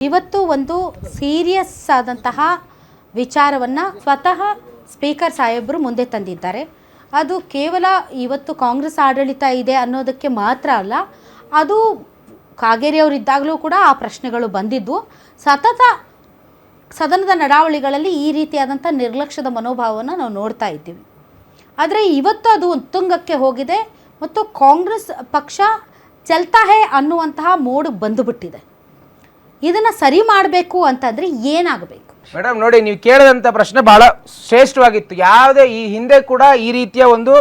ಇವತ್ತು ಒಂದು ಸೀರಿಯಸ್ ಆದಂತಹ ವಿಚಾರವನ್ನು ಸ್ವತಃ ಸ್ಪೀಕರ್ ಸಾಹೇಬರು ಮುಂದೆ ತಂದಿದ್ದಾರೆ. ಅದು ಕೇವಲ ಇವತ್ತು ಕಾಂಗ್ರೆಸ್ ಆಡಳಿತ ಇದೆ ಅನ್ನೋದಕ್ಕೆ ಮಾತ್ರ ಅಲ್ಲ, ಅದು ಕಾಗೇರಿಯವರಿದ್ದಾಗಲೂ ಕೂಡ ಆ ಪ್ರಶ್ನೆಗಳು ಬಂದಿದ್ದು. ಸತತ ಸದನದ ನಡಾವಳಿಗಳಲ್ಲಿ ಈ ರೀತಿಯಾದಂಥ ನಿರ್ಲಕ್ಷ್ಯದ ಮನೋಭಾವವನ್ನು ನಾವು ನೋಡ್ತಾ ಇದ್ದೀವಿ. ಆದರೆ ಇವತ್ತು ಅದು ಉತ್ತುಂಗಕ್ಕೆ ಹೋಗಿದೆ ಮತ್ತು ಕಾಂಗ್ರೆಸ್ ಪಕ್ಷ ಚಲ್ತಾ ಹೇ ಅನ್ನುವಂತಹ ಮೋಡ್ ಬಂದುಬಿಟ್ಟಿದೆ. ಇದನ್ನು ಸರಿ ಮಾಡಬೇಕು ಅಂತಂದರೆ ಏನಾಗಬೇಕು? ಮೇಡಮ್ ನೋಡಿ, ನೀವು ಕೇಳಿದಂಥ ಪ್ರಶ್ನೆ ಬಹಳ ಶ್ರೇಷ್ಠವಾಗಿತ್ತು. ಯಾವುದೇ ಈ ಹಿಂದೆ ಕೂಡ ಈ ರೀತಿಯ ಒಂದು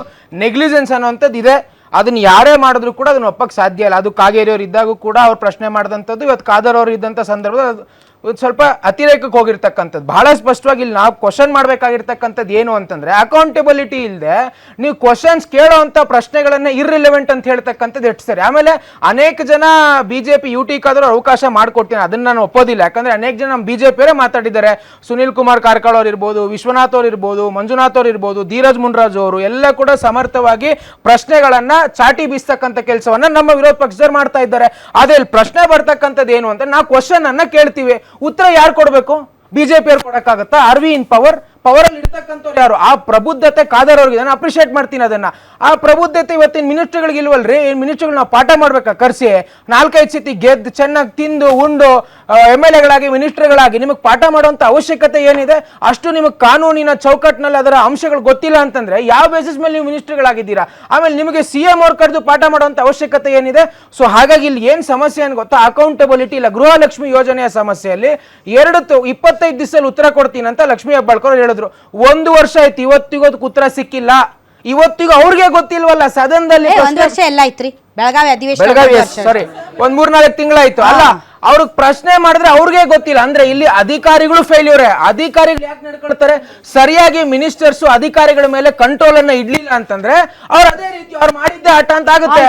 ನೆಗ್ಲಿಜೆನ್ಸ್ ಅನ್ನುವಂಥದ್ದು ಇದೆ. ಅದನ್ನ ಯಾರೇ ಮಾಡಿದ್ರು ಕೂಡ ಅದನ್ನ ಒಪ್ಪಕ್ಕೆ ಸಾಧ್ಯ ಇಲ್ಲ. ಅದು ಕಾಗೇರಿಯವರು ಇದ್ದಾಗೂ ಕೂಡ ಅವ್ರು ಪ್ರಶ್ನೆ ಮಾಡಿದಂಥದ್ದು, ಇವತ್ತು ಖಾದರ್ ಅವರು ಇದ್ದಂಥ ಸಂದರ್ಭದಲ್ಲಿ ಸ್ವಲ್ಪ ಅತಿರೇಕಕ್ಕೆ ಹೋಗಿರ್ತಕ್ಕಂಥದ್ದು. ಬಹಳ ಸ್ಪಷ್ಟವಾಗಿ ಇಲ್ಲಿ ನಾವು ಕ್ವಶನ್ ಮಾಡಬೇಕಾಗಿರ್ತಕ್ಕಂಥದ್ದು ಏನು ಅಂತಂದ್ರೆ, ಅಕೌಂಟಬಿಲಿಟಿ ಇಲ್ಲದೆ ನೀವು ಕ್ವಶನ್ಸ್ ಕೇಳೋವಂಥ ಪ್ರಶ್ನೆಗಳನ್ನ ಇರ್ರಿಲೆವೆಂಟ್ ಅಂತ ಹೇಳ್ತಕ್ಕಂಥದ್ದು ಎಷ್ಟು ಸರಿ. ಆಮೇಲೆ ಅನೇಕ ಜನ ಬಿಜೆಪಿ ಯು ಟಿ ಕಾದರೂ ಅವಕಾಶ ಮಾಡಿಕೊಡ್ತೀನಿ, ಅದನ್ನ ನಾನು ಒಪ್ಪೋದಿಲ್ಲ. ಯಾಕಂದ್ರೆ ಅನೇಕ ಜನ ನಮ್ಮ ಬಿಜೆಪಿಯವರೇ ಮಾತಾಡಿದ್ದಾರೆ. ಸುನಿಲ್ ಕುಮಾರ್ ಕಾರ್ಕಳ ಅವ್ರು ಇರ್ಬೋದು, ವಿಶ್ವನಾಥ್ ಅವ್ರು ಇರ್ಬೋದು, ಮಂಜುನಾಥ್ ಅವ್ರು ಇರ್ಬೋದು, ಧೀರಜ್ ಮುನ್ರಾಜ್ ಅವರು ಎಲ್ಲ ಕೂಡ ಸಮರ್ಥವಾಗಿ ಪ್ರಶ್ನೆಗಳನ್ನ ಚಾಟಿ ಬೀಸ್ತಕ್ಕಂಥ ಕೆಲಸವನ್ನ ನಮ್ಮ ವಿರೋಧ ಪಕ್ಷದವ್ರು ಮಾಡ್ತಾ ಇದ್ದಾರೆ. ಅದೇ ಪ್ರಶ್ನೆ ಬರ್ತಕ್ಕಂಥದ್ದು ಏನು ಅಂತ, ನಾವು ಕ್ವಶನ್ ಅನ್ನ ಕೇಳ್ತೀವಿ, ಉತ್ತರ ಯಾರು ಕೊಡಬೇಕು? ಬಿಜೆಪಿ ಅವ್ರು ಕೊಡಕ್ಕಾಗತ್ತಾ? ಆರ್ ವಿ ಇನ್ ಪವರ್ ಅಲ್ಲಿ ಇರ್ತಕ್ಕಂಥವ್ರು ಯಾರು? ಆ ಪ್ರಬುದ್ಧತೆ ಖಾದರ್ ಅವ್ರಿಗೆ ನಾನು ಅಪ್ರಿಷಿಯೇಟ್ ಮಾಡ್ತೀನಿ. ಅದನ್ನ ಆ ಪ್ರಬುದ್ಧತೆ ಇವತ್ತಿನ ಮಿನಿಸ್ಟ್ರಿಗಳಿಗೆ ಇಲ್ವಲ್ರಿ. ಮಿನಿಸ್ಟ್ರಿಗಳು ನಾವು ಪಾಠ ಮಾಡ್ಬೇಕಾ? ಕರ್ಸಿ 4-5 ಸತಿ ಗೆದ್ದು ಚೆನ್ನಾಗಿ ತಿಂದು ಉಂಡು MLA ಗಳಾಗಿ ಮಿನಿಸ್ಟ್ರಿಗಳಾಗಿ ನಿಮಗೆ ಪಾಠ ಮಾಡುವಂತ ಅವಶ್ಯಕತೆ ಏನಿದೆ? ಅಷ್ಟು ನಿಮಗೆ ಕಾನೂನಿನ ಚೌಕಟ್ಟಿನಲ್ಲಿ ಅದರ ಅಂಶಗಳು ಗೊತ್ತಿಲ್ಲ ಅಂತಂದ್ರೆ ಯಾವ ಬೇಸಿಸ್ ಮೇಲೆ ನೀವು ಮಿನಿಸ್ಟ್ರಿಗಳಾಗಿದ್ದೀರಾ? ಆಮೇಲೆ ನಿಮಗೆ CM ಅವ್ರು ಕರೆದು ಪಾಠ ಮಾಡುವಂತ ಅವಶ್ಯಕತೆ ಏನಿದೆ? ಸೊ ಹಾಗಾಗಿ ಇಲ್ಲಿ ಏನ್ ಸಮಸ್ಯೆ ಏನು ಗೊತ್ತಾ? ಅಕೌಂಟಬಿಲಿಟಿ ಇಲ್ಲ. ಗೃಹಲಕ್ಷ್ಮಿ ಯೋಜನೆಯ ಸಮಸ್ಯೆಯಲ್ಲಿ 25 ದಿವಸದಲ್ಲಿ ಉತ್ತರ ಕೊಡ್ತೀನಿ ಅಂತ ಲಕ್ಷ್ಮೀ ಹೆಬ್ಬಾಳ್ಕರ್ ಹೇಳಿದ್ರು. 1 ವರ್ಷ ಆಯ್ತು, ಇವತ್ತಿಗೂ ಉತ್ತರ ಸಿಕ್ಕಿಲ್ಲ. ಇವತ್ತಿಗೂ ಅವ್ರಿಗೆ ಗೊತ್ತಿಲ್ವಲ್ಲ ಸದನದಲ್ಲಿ. 1 ವರ್ಷ ಎಲ್ಲ ಐತ್ರಿ, ಬೆಳಗಾವಿ ಅಧಿವೇಶನ ಸಾರಿ 3-4 ತಿಂಗಳಾಯ್ತು ಅಲ್ಲ. ಅವ್ರಿಗೆ ಪ್ರಶ್ನೆ ಮಾಡಿದ್ರೆ ಅವ್ರಿಗೆ ಗೊತ್ತಿಲ್ಲ ಅಂದ್ರೆ ಇಲ್ಲಿ ಅಧಿಕಾರಿಗಳು ಫೇಲ್ಯೂರ್. ಅಧಿಕಾರಿಗಳು ಯಾಕೆ ನಡ್ಕೊಳ್ತಾರೆ? ಸರಿಯಾಗಿ ಮಿನಿಸ್ಟರ್ಸ್ ಅಧಿಕಾರಿಗಳ ಮೇಲೆ ಕಂಟ್ರೋಲ್ ಅನ್ನ ಇಡ್ಲಿಲ್ಲ ಅಂತಂದ್ರೆ ಅವ್ರು ಅದೇ ರೀತಿ ಅವ್ರು ಮಾಡಿದ್ದೆ ಆಟ ಅಂತ ಆಗುತ್ತೆ.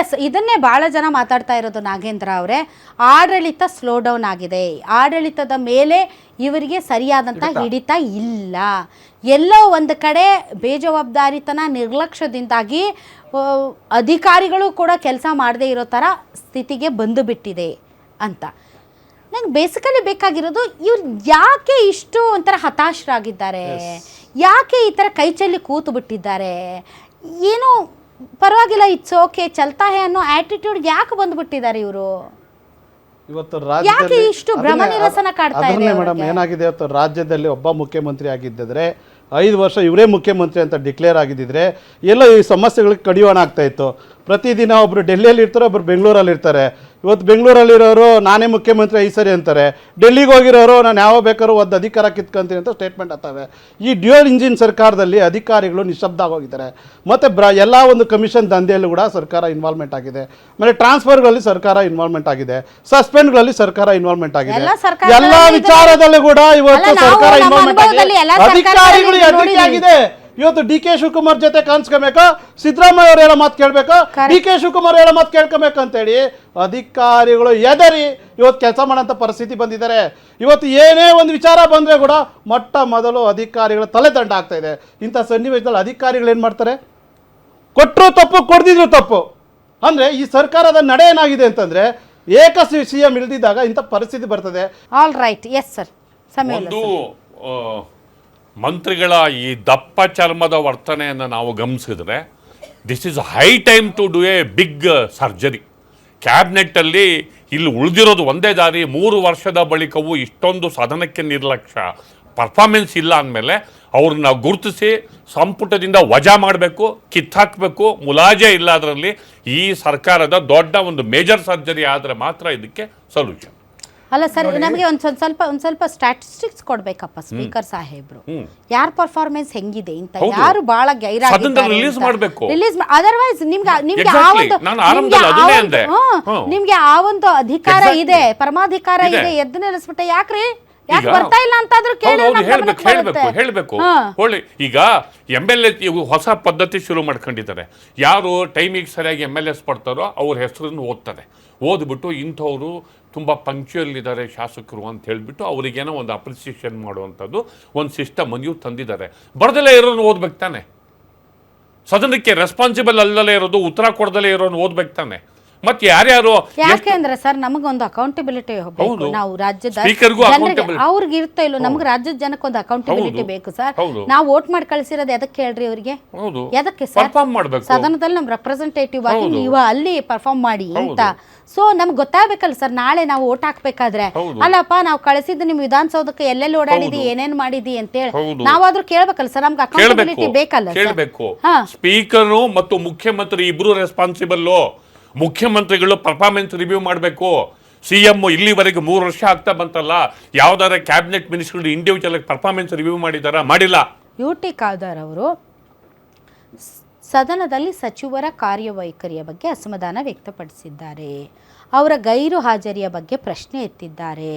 ಎಸ್, ಇದನ್ನೇ ಬಹಳ ಜನ ಮಾತಾಡ್ತಾ ಇರೋದು ನಾಗೇಂದ್ರ ಅವರೇ. ಆಡಳಿತ ಸ್ಲೋ ಡೌನ್ ಆಗಿದೆ, ಆಡಳಿತದ ಮೇಲೆ ಇವರಿಗೆ ಸರಿಯಾದಂಥ ಹಿಡಿತ ಇಲ್ಲ. ಎಲ್ಲೋ ಒಂದು ಕಡೆ ಬೇಜವಾಬ್ದಾರಿತನ, ನಿರ್ಲಕ್ಷ್ಯದಿಂದಾಗಿ ಅಧಿಕಾರಿಗಳು ಕೂಡ ಕೆಲಸ ಮಾಡದೇ ಇರೋ ಥರ ಸ್ಥಿತಿಗೆ ಬಂದು ಬಿಟ್ಟಿದೆ ಅಂತ. ನಂಗೆ ಬೇಸಿಕಲಿ ಬೇಕಾಗಿರೋದು, ಇವ್ರು ಯಾಕೆ ಇಷ್ಟು ಒಂಥರ ಹತಾಶರಾಗಿದ್ದಾರೆ? ಯಾಕೆ ಈ ಥರ ಕೈ ಚೆಲ್ಲಿ ಕೂತು ಬಿಟ್ಟಿದ್ದಾರೆ? ಏನು ಪರವಾಗಿಲ್ಲ, ಇಟ್ಸ್ ಓಕೆ, ಚಲ್ತಾ ಹೇ ಅನ್ನೋ ಆಟಿಟ್ಯೂಡ್ ಯಾಕೆ ಬಂದುಬಿಟ್ಟಿದ್ದಾರೆ ಇವರು? ಇವತ್ತು ಯಾಕೆ ಇಷ್ಟು ಭ್ರಮ ನಿರಸನ ಕಾಡ್ತಾ ಇದೆ ಮೇಡಮ್? ಏನಾಗಿದೆ, ಇವತ್ತು ರಾಜ್ಯದಲ್ಲಿ ಒಬ್ಬ ಮುಖ್ಯಮಂತ್ರಿ ಆಗಿದ್ದರೆ 5 ವರ್ಷ ಇವರೇ ಮುಖ್ಯಮಂತ್ರಿ ಅಂತ ಡಿಕ್ಲೇರ್ ಆಗಿದ್ದಿದ್ರೆ ಎಲ್ಲ ಈ ಸಮಸ್ಯೆಗಳಿಗೆ ಕಡಿವಾಣ ಆಗ್ತಾ ಇತ್ತು. ಪ್ರತಿದಿನ ಒಬ್ರು ಡೆಲ್ಲಿಯಲ್ಲಿ ಇರ್ತಾರೆ, ಒಬ್ರು ಬೆಂಗಳೂರಲ್ಲಿ ಇರ್ತಾರೆ. ಇವತ್ತು ಬೆಂಗಳೂರಲ್ಲಿರೋರು ನಾನೇ ಮುಖ್ಯಮಂತ್ರಿ ಈ ಸರಿ ಅಂತಾರೆ, ಡೆಲ್ಲಿಗೆ ಹೋಗಿರೋರು ನಾನು ಯಾವ ಬೇಕಾದ್ರೂ ಒಂದು ಅಧಿಕಾರ ಕಿತ್ಕೊಂತೀನಿ ಅಂತ ಸ್ಟೇಟ್ಮೆಂಟ್ ಆಗ್ತವೆ. ಈ ಡ್ಯುಯಲ್ ಇಂಜಿನ್ ಸರ್ಕಾರದಲ್ಲಿ ಅಧಿಕಾರಿಗಳು ನಿಶಬ್ದ ಆಗೋಗಿದ್ದಾರೆ. ಮತ್ತು ಎಲ್ಲ ಒಂದು ಕಮಿಷನ್ ದಂಧೆಯಲ್ಲೂ ಕೂಡ ಸರ್ಕಾರ ಇನ್ವಾಲ್ವ್ಮೆಂಟ್ ಆಗಿದೆ. ಆಮೇಲೆ ಟ್ರಾನ್ಸ್ಫರ್ಗಳಲ್ಲಿ ಸರ್ಕಾರ ಇನ್ವಾಲ್ವ್ಮೆಂಟ್ ಆಗಿದೆ, ಸಸ್ಪೆಂಡ್ಗಳಲ್ಲಿ ಸರ್ಕಾರ ಇನ್ವಾಲ್ವ್ಮೆಂಟ್ ಆಗಿದೆ. ಎಲ್ಲ ವಿಚಾರದಲ್ಲೂ ಕೂಡ ಇವತ್ತು ಸರ್ಕಾರ ಇನ್ವಾಲ್ವ್ಮೆಂಟ್ ಆಗಿದೆ. ಅಧಿಕಾರಿಗಳು ಆಗಿದೆ. ಇವತ್ತು DK ಶಿವಕುಮಾರ್ ಜೊತೆ ಕಾಣಿಸ್ಕೋಬೇಕಾ, ಸಿದ್ದರಾಮಯ್ಯ ಅವ್ರು ಹೇಳೋ ಮಾತು ಕೇಳಬೇಕಾ, DK ಶಿವಕುಮಾರ್ ಹೇಳೋ ಮಾತು ಕೇಳ್ಕೊಬೇಕಂತೇಳಿ ಅಧಿಕಾರಿಗಳು ಎದರಿ ಇವತ್ತು ಕೆಲಸ ಮಾಡೋಂಥ ಪರಿಸ್ಥಿತಿ ಬಂದಿದ್ದಾರೆ. ಇವತ್ತು ಏನೇ ಒಂದು ವಿಚಾರ ಬಂದರೆ ಕೂಡ ಮೊಟ್ಟ ಮೊದಲು ಅಧಿಕಾರಿಗಳ ತಲೆದಂಡ ಆಗ್ತಾ ಇದೆ. ಇಂಥ ಸನ್ನಿವೇಶದಲ್ಲಿ ಅಧಿಕಾರಿಗಳು ಏನು ಮಾಡ್ತಾರೆ? ಕೊಟ್ಟರು ತಪ್ಪು, ಕೊಡ್ದಿದ್ರು ತಪ್ಪು. ಅಂದರೆ ಈ ಸರ್ಕಾರದ ನಡೆ ಏನಾಗಿದೆ ಅಂತಂದರೆ, ಏಕ CM ಇಲ್ದಿದ್ದಾಗ ಇಂಥ ಪರಿಸ್ಥಿತಿ ಬರ್ತದೆ. All right, yes sir. ಮಂತ್ರಿಗಳ ಈ ದಪ್ಪ ಚರ್ಮದ ವರ್ತನೆಯನ್ನು ನಾವು ಗಮನಿಸಿದ್ರೆ, this is high time to do a big surgery. ಕ್ಯಾಬಿನೆಟ್ಟಲ್ಲಿ ಇಲ್ಲಿ ಉಳಿದಿರೋದು ಒಂದೇ ದಾರಿ. 3 ವರ್ಷದ ಬಳಿಕವೂ ಇಷ್ಟೊಂದು ಸದನಕ್ಕೆ ನಿರ್ಲಕ್ಷ್ಯ, ಪರ್ಫಾರ್ಮೆನ್ಸ್ ಇಲ್ಲ ಅಂದಮೇಲೆ ಅವ್ರನ್ನ ಗುರುತಿಸಿ ಸಂಪುಟದಿಂದ ವಜಾ ಮಾಡಬೇಕು, ಕಿತ್ತಾಕಬೇಕು. ಮುಲಾಜೆ ಇಲ್ಲ ಅದರಲ್ಲಿ. ಈ ಸರ್ಕಾರದ ದೊಡ್ಡ ಒಂದು ಮೇಜರ್ ಸರ್ಜರಿ ಆದರೆ ಮಾತ್ರ ಇದಕ್ಕೆ ಸೊಲ್ಯೂಷನ್. ಅಲ್ಲ ಸರ್, ನಮಗೆ ಒಂದು ಸ್ವಲ್ಪ ಸ್ಟ್ಯಾಟಿಸ್ಟಿಕ್ಸ್ ಕೊಡ್ಬೇಕಪ್ಪ ಸ್ಪೀಕರ್ ಸಾಹೇಬ್ರು. ಯಾರ ಪರ್ಫಾರ್ಮೆನ್ಸ್ ಹೆಂಗಿದೆ ಅಂತ, ಯಾರು ಬಹಳ ರಿಲೀಸ್ ಮಾಡಬೇಕು. ಅದರ್ವೈಸ್ ನಿಮ್ಗೆ ಆ ಒಂದು ಅಧಿಕಾರ ಇದೆ, ಪರಮಾಧಿಕಾರ ಇದೆ, ಎದ್ದು ನಿಲ್ಲಿಸ್ಬಿಟ್ಟೆ ಯಾಕ್ರಿ? ಯಾಕೆ ಬರ್ತಾ ಇಲ್ಲ ಅಂತಾದ್ರೂ ಹೇಳಬೇಕು. ಈಗ MLA ಹೊಸ ಪದ್ಧತಿ ಶುರು ಮಾಡ್ಕೊಂಡಿದ್ದಾರೆ. ಯಾರು ಟೈಮಿಗೆ ಸರಿಯಾಗಿ MLAs ಪಡ್ತಾರೋ ಅವ್ರ ಹೆಸರನ್ನು ಓದ್ತಾರೆ. ಓದ್ಬಿಟ್ಟು ಇಂಥವ್ರು ತುಂಬ ಪಂಕ್ಚುಯಲ್ ಇದ್ದಾರೆ ಶಾಸಕರು ಅಂತ ಹೇಳಿಬಿಟ್ಟು ಅವರಿಗೇನೋ ಒಂದು ಅಪ್ರಿಸಿಯೇಷನ್ ಮಾಡುವಂಥದ್ದು ಒಂದು ಸಿಸ್ಟಮ್ ನೀವು ತಂದಿದ್ದಾರೆ. ಬರದಲ್ಲೇ ಇರೋನು ಓದ್ಬೇಕು ತಾನೆ? ಸದನಕ್ಕೆ ರೆಸ್ಪಾನ್ಸಿಬಲ್ ಅಲ್ಲದಲ್ಲೇ ಇರೋದು, ಉತ್ತರ ಕೊಡದಲ್ಲೇ ಇರೋನು ಓದ್ಬೇಕು ತಾನೆ? ಮತ್ತೆ ಯಾರ್ಯಾರು ಯಾಕೆಂದ್ರೆ ಸರ್ ನಮಗೊಂದು ಅಕೌಂಟಬಿಲಿಟಿ ಬೇಕು. ಹೌದು. ನಾವು ರಾಜ್ಯದ ಸ್ಪೀಕರ್ಗೂ ಜನರಿಗೆ accountability. ಅವ್ರಿಗೆ ಇರ್ತಾ ಇಲ್ಲ, ನಮ್ಗೆ ರಾಜ್ಯದ ಜನಕ್ಕೆ ಒಂದು ಅಕೌಂಟಬಿಲಿಟಿ ಬೇಕು ಸರ್. ಹೌದು. ನಾವು ವೋಟ್ ಮಾಡಿ ಕಳಿಸಿರೋದು ಎದಕ್ಕೆ ಹೇಳ್ರಿ ಅವರಿಗೆ? ಹೌದು ಎದಕ್ಕೆ ಸರ್? ಪರ್ಫಾರ್ಮ್ ಮಾಡಬೇಕು. ಸದನದಲ್ಲಿ ನಮ್ ರೆಪ್ರೆಸೆಂಟೇಟಿವ್ ಆಗಿ ಹೌದು. ನೀವು ಅಲ್ಲಿ ಪರ್ಫಾರ್ಮ್ ಮಾಡಿ ಅಂತ. ಸೊ ನಮ್ಗೆ ಗೊತ್ತಾಗಬೇಕಲ್ಲ ಸರ್, ನಾಳೆ ನಾವು ವೋಟ್ ಹಾಕ್ಬೇಕಾದ್ರೆ ಹೌದು. ಅಲ್ಲಪ್ಪ ನಾವು ಕಳಿಸಿದ್ದು ನಿಮ್ ವಿಧಾನಸೌಧಕ್ಕೆ ಎಲ್ಲೆಲ್ಲಿ ಓಡಾಡಿದಿ, ಏನೇನ್ ಮಾಡಿದಿ ಅಂತೇಳಿ ಹೌದು. ನಾವಾದ್ರೂ ಕೇಳ್ಬೇಕಲ್ಲ ಸರ್, ನಮ್ಗೆ ಅಕೌಂಟಬಿಲಿಟಿ ಬೇಕಲ್ಲ ಸರ್. ಕೇಳಬೇಕು. ಹಾ. ಸ್ಪೀಕರು ಮತ್ತು ಮುಖ್ಯಮಂತ್ರಿ ಇಬ್ರು ರೆಸ್ಪಾನ್ಸಿಬಲ್. ಮುಖ್ಯಮಂತ್ರಿಗಳು ಪರ್ಫಾರ್ಮೆನ್ಸ್ ರಿವ್ಯೂ ಮಾಡಬೇಕು. CM ಇಲ್ಲಿವರೆಗೆ 3 ವರ್ಷ ಆಗ್ತಾ ಬಂತಲ್ಲ, ಯಾವ್ದಾರ cabinet minister individual performance review ಮಾಡಿದಾರ? ಮಾಡಿಲ್ಲ. UT ಖಾದರ್ ಅವರು ಸದನದಲ್ಲಿ ಸಚಿವರ ಕಾರ್ಯವೈಖರಿಯ ಬಗ್ಗೆ ಅಸಮಾಧಾನ ವ್ಯಕ್ತಪಡಿಸಿದ್ದಾರೆ. ಅವರ ಗೈರು ಹಾಜರಿಯ ಬಗ್ಗೆ ಪ್ರಶ್ನೆ ಎತ್ತಿದ್ದಾರೆ.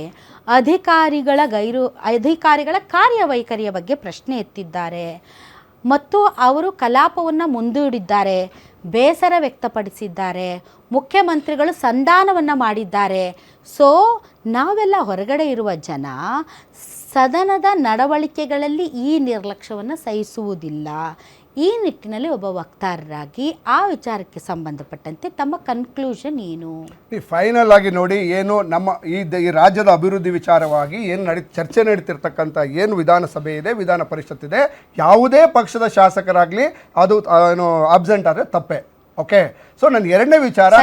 ಅಧಿಕಾರಿಗಳ ಕಾರ್ಯವೈಖರಿಯ ಬಗ್ಗೆ ಪ್ರಶ್ನೆ ಎತ್ತಿದ್ದಾರೆ ಮತ್ತು ಅವರು ಕಲಾಪವನ್ನು ಮುಂದೂಡಿದ್ದಾರೆ. ಬೇಸರ ವ್ಯಕ್ತಪಡಿಸಿದ್ದಾರೆ. ಮುಖ್ಯಮಂತ್ರಿಗಳು ಸಂಧಾನವನ್ನು ಮಾಡಿದ್ದಾರೆ. ಸೊ ನಾವೆಲ್ಲ ಹೊರಗಡೆ ಇರುವ ಜನ ಸದನದ ನಡವಳಿಕೆಗಳಲ್ಲಿ ಈ ನಿರ್ಲಕ್ಷ್ಯವನ್ನು ಸಹಿಸುವುದಿಲ್ಲ. ಈ ನಿಟ್ಟಿನಲ್ಲಿ ಒಬ್ಬ ವಕ್ತಾರರಾಗಿ ಆ ವಿಚಾರಕ್ಕೆ ಸಂಬಂಧಪಟ್ಟಂತೆ ತಮ್ಮ ಕನ್ಕ್ಲೂಷನ್ ಏನು? ಈ ಫೈನಲ್ ಆಗಿ ನೋಡಿ, ಏನು ನಮ್ಮ ಈ ರಾಜ್ಯದ ಅಭಿವೃದ್ಧಿ ವಿಚಾರವಾಗಿ ಏನು ಚರ್ಚೆ ನಡೀತಿರ್ತಕ್ಕಂಥ ಏನು ವಿಧಾನಸಭೆ ಇದೆ, ವಿಧಾನ ಪರಿಷತ್ ಇದೆ, ಯಾವುದೇ ಪಕ್ಷದ ಶಾಸಕರಾಗಲಿ ಅದು ಏನು ಅಬ್ಸೆಂಟ್ ಆದರೆ ತಪ್ಪೆ. ಓಕೆ, ಸೊ ನನ್ನ ಎರಡನೇ ವಿಚಾರ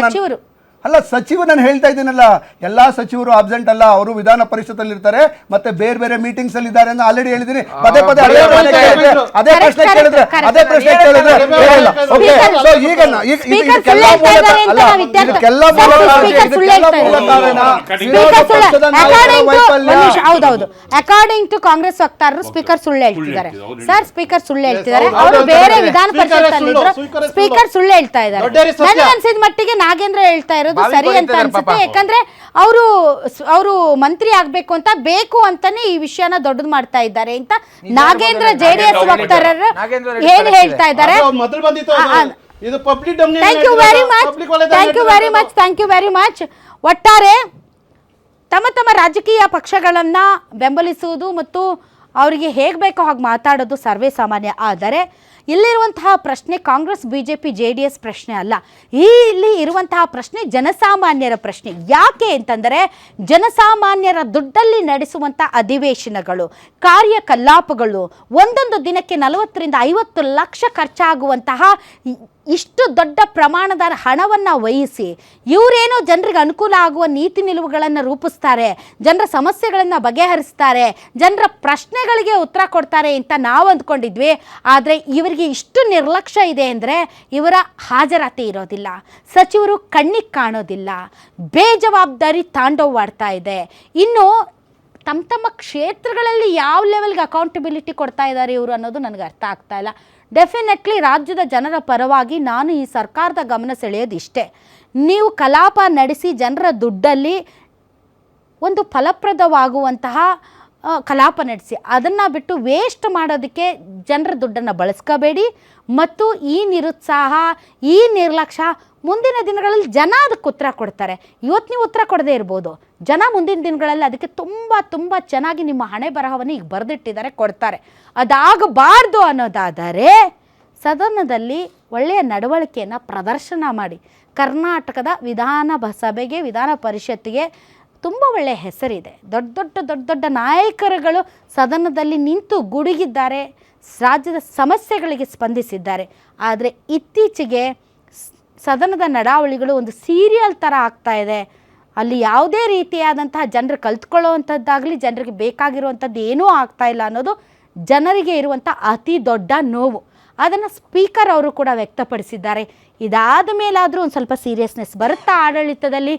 ಸಚಿವರು ನಾನು ಹೇಳ್ತಾ ಇದ್ದೀನಲ್ಲ, ಎಲ್ಲಾ ಸಚಿವರು ಅಬ್ಸೆಂಟ್ ಅಲ್ಲ, ಅವರು ವಿಧಾನ ಪರಿಷತ್ತಲ್ಲಿ ಇರ್ತಾರೆ, ಮತ್ತೆ ಬೇರೆ ಬೇರೆ ಮೀಟಿಂಗ್ಸ್ ಅಲ್ಲಿ ಇದ್ದಾರೆ ಅಂತ ಆಲ್ರೆಡಿ ಹೇಳಿದ್ದೀನಿ. ಪದೇ ಪದೇ ಅದೇ ಪ್ರಶ್ನೆ ಕೇಳಿದ್ರೆ ಹೌದೌದು, ಅಕಾರ್ಡಿಂಗ್ ಟು ಕಾಂಗ್ರೆಸ್ ವಕ್ತಾರರು ಸ್ಪೀಕರ್ ಸುಳ್ಳು ಹೇಳ್ತಿದ್ದಾರೆ ಸರ್. ಸ್ಪೀಕರ್ ಸುಳ್ಳು ಹೇಳ್ತಿದ್ದಾರೆ. ಅವರು ಬೇರೆ ವಿಧಾನ ಪರಿಷತ್ ಸ್ಪೀಕರ್ ಸುಳ್ಳು ಹೇಳ್ತಾ ಇದ್ದಾರೆ. ನನಗೆ ಅನ್ಸಿದ ಮಟ್ಟಿಗೆ ನಾಗೇಂದ್ರ ಹೇಳ್ತಾ ಇರೋದು ಸರಿ ಅಂತ ಅನ್ಸುತ್ತೆ. ಯಾಕಂದ್ರೆ ಅವರು ಮಂತ್ರಿ ಆಗ್ಬೇಕು ಅಂತ ಬೇಕು ಅಂತಾನೆ ಈ ವಿಷಯನ ದೊಡ್ಡದು ಮಾಡ್ತಾ ಇದ್ದಾರೆ ಅಂತ ನಾಗೇಂದ್ರ JDS ವಕ್ತಾರರು ಏನ್ ಹೇಳ್ತಾ ಇದ್ದಾರೆ. Thank you very much. ಒಟ್ಟಾರೆ ತಮ್ಮ ತಮ್ಮ ರಾಜಕೀಯ ಪಕ್ಷಗಳನ್ನ ಬೆಂಬಲಿಸುವುದು ಮತ್ತು ಅವರಿಗೆ ಹೇಗೆ ಬೇಕೋ ಹಾಗೆ ಮಾತಾಡೋದು ಸರ್ವೇ ಸಾಮಾನ್ಯ. ಆದರೆ ಇಲ್ಲಿರುವಂತಹ ಪ್ರಶ್ನೆ ಕಾಂಗ್ರೆಸ್ BJP JDS ಪ್ರಶ್ನೆ ಅಲ್ಲ. ಇಲ್ಲಿ ಇರುವಂತಹ ಪ್ರಶ್ನೆ ಜನಸಾಮಾನ್ಯರ ಪ್ರಶ್ನೆ. ಯಾಕೆ ಅಂತಂದರೆ ಜನಸಾಮಾನ್ಯರ ದುಡ್ಡಲ್ಲಿ ನಡೆಸುವಂಥ ಅಧಿವೇಶನಗಳು, ಕಾರ್ಯಕಲಾಪಗಳು, ಒಂದೊಂದು ದಿನಕ್ಕೆ 40 ರಿಂದ 50 ಲಕ್ಷ ಖರ್ಚಾಗುವಂತಹ ಇಷ್ಟು ದೊಡ್ಡ ಪ್ರಮಾಣದ ಹಣವನ್ನು ವಹಿಸಿ ಇವರೇನೋ ಜನರಿಗೆ ಅನುಕೂಲ ಆಗುವ ನೀತಿ ನಿಲುವುಗಳನ್ನು ರೂಪಿಸ್ತಾರೆ, ಜನರ ಸಮಸ್ಯೆಗಳನ್ನು ಬಗೆಹರಿಸ್ತಾರೆ, ಜನರ ಪ್ರಶ್ನೆಗಳಿಗೆ ಉತ್ತರ ಕೊಡ್ತಾರೆ ಅಂತ ನಾವು ಅಂದ್ಕೊಂಡಿದ್ವಿ. ಆದರೆ ಇವರಿಗೆ ಇಷ್ಟು ನಿರ್ಲಕ್ಷ್ಯ ಇದೆ ಅಂದರೆ ಇವರ ಹಾಜರಾತಿ ಇರೋದಿಲ್ಲ, ಸಚಿವರು ಕಣ್ಣಿಗೆ ಕಾಣೋದಿಲ್ಲ, ಬೇಜವಾಬ್ದಾರಿ ತಾಂಡವವಾಡ್ತಾ ಇದೆ. ಇನ್ನು ತಮ್ಮ ಕ್ಷೇತ್ರಗಳಲ್ಲಿ ಯಾವ ಲೆವೆಲ್ಗೆ ಅಕೌಂಟಬಿಲಿಟಿ ಕೊಡ್ತಾ ಇದ್ದಾರೆ ಇವರು ಅನ್ನೋದು ನನಗೆ ಅರ್ಥ ಆಗ್ತಾ ಇಲ್ಲ. ಡೆಫಿನೆಟ್ಲಿ ರಾಜ್ಯದ ಜನರ ಪರವಾಗಿ ನಾನು ಈ ಸರ್ಕಾರದ ಗಮನ ಸೆಳೆಯೋದು ಇಷ್ಟೇ, ನೀವು ಕಲಾಪ ನಡೆಸಿ ಜನರ ದುಡ್ಡಲ್ಲಿ ಒಂದು ಫಲಪ್ರದವಾಗುವಂತಹ ಕಲಾಪ ನಡೆಸಿ, ಅದನ್ನು ಬಿಟ್ಟು ವೇಸ್ಟ್ ಮಾಡೋದಕ್ಕೆ ಜನರ ದುಡ್ಡನ್ನು ಬಳಸ್ಕೋಬೇಡಿ. ಮತ್ತು ಈ ನಿರುತ್ಸಾಹ, ಈ ನಿರ್ಲಕ್ಷ್ಯ ಮುಂದಿನ ದಿನಗಳಲ್ಲಿ ಜನ ಅದಕ್ಕೆ ಉತ್ತರ ಕೊಡ್ತಾರೆ. ಇವತ್ತು ನೀವು ಉತ್ತರ ಕೊಡದೇ ಇರ್ಬೋದು, ಜನ ಮುಂದಿನ ದಿನಗಳಲ್ಲಿ ಅದಕ್ಕೆ ತುಂಬ ಚೆನ್ನಾಗಿ ನಿಮ್ಮ ಹಣೆ ಬರಹವನ್ನು ಈಗ ಬರೆದಿಟ್ಟಿದ್ದಾರೆ, ಕೊಡ್ತಾರೆ. ಅದಾಗಬಾರ್ದು ಅನ್ನೋದಾದರೆ ಸದನದಲ್ಲಿ ಒಳ್ಳೆಯ ನಡವಳಿಕೆಯನ್ನು ಪ್ರದರ್ಶನ ಮಾಡಿ. ಕರ್ನಾಟಕದ ಸಭೆಗೆ, ವಿಧಾನ ಪರಿಷತ್ತಿಗೆ ತುಂಬ ಒಳ್ಳೆಯ ಹೆಸರಿದೆ. ದೊಡ್ಡ ನಾಯಕರುಗಳು ಸದನದಲ್ಲಿ ನಿಂತು ಗುಡುಗಿದ್ದಾರೆ, ರಾಜ್ಯದ ಸಮಸ್ಯೆಗಳಿಗೆ ಸ್ಪಂದಿಸಿದ್ದಾರೆ. ಆದರೆ ಇತ್ತೀಚೆಗೆ ಸದನದ ನಡಾವಳಿಗಳು ಒಂದು ಸೀರಿಯಲ್ ಥರ ಆಗ್ತಾ ಇದೆ. ಅಲ್ಲಿ ಯಾವುದೇ ರೀತಿಯಾದಂತಹ ಜನರು ಕಲ್ತ್ಕೊಳ್ಳೋವಂಥದ್ದಾಗಲಿ, ಜನರಿಗೆ ಬೇಕಾಗಿರುವಂಥದ್ದು ಏನೂ ಆಗ್ತಾ ಇಲ್ಲ ಅನ್ನೋದು ಜನರಿಗೆ ಇರುವಂಥ ಅತಿ ದೊಡ್ಡ ನೋವು. ಅದನ್ನು ಸ್ಪೀಕರ್ ಅವರು ಕೂಡ ವ್ಯಕ್ತಪಡಿಸಿದ್ದಾರೆ. ಇದಾದ ಮೇಲಾದರೂ ಒಂದು ಸ್ವಲ್ಪ ಸೀರಿಯಸ್ನೆಸ್ ಬರುತ್ತಾ ಆಡಳಿತದಲ್ಲಿ?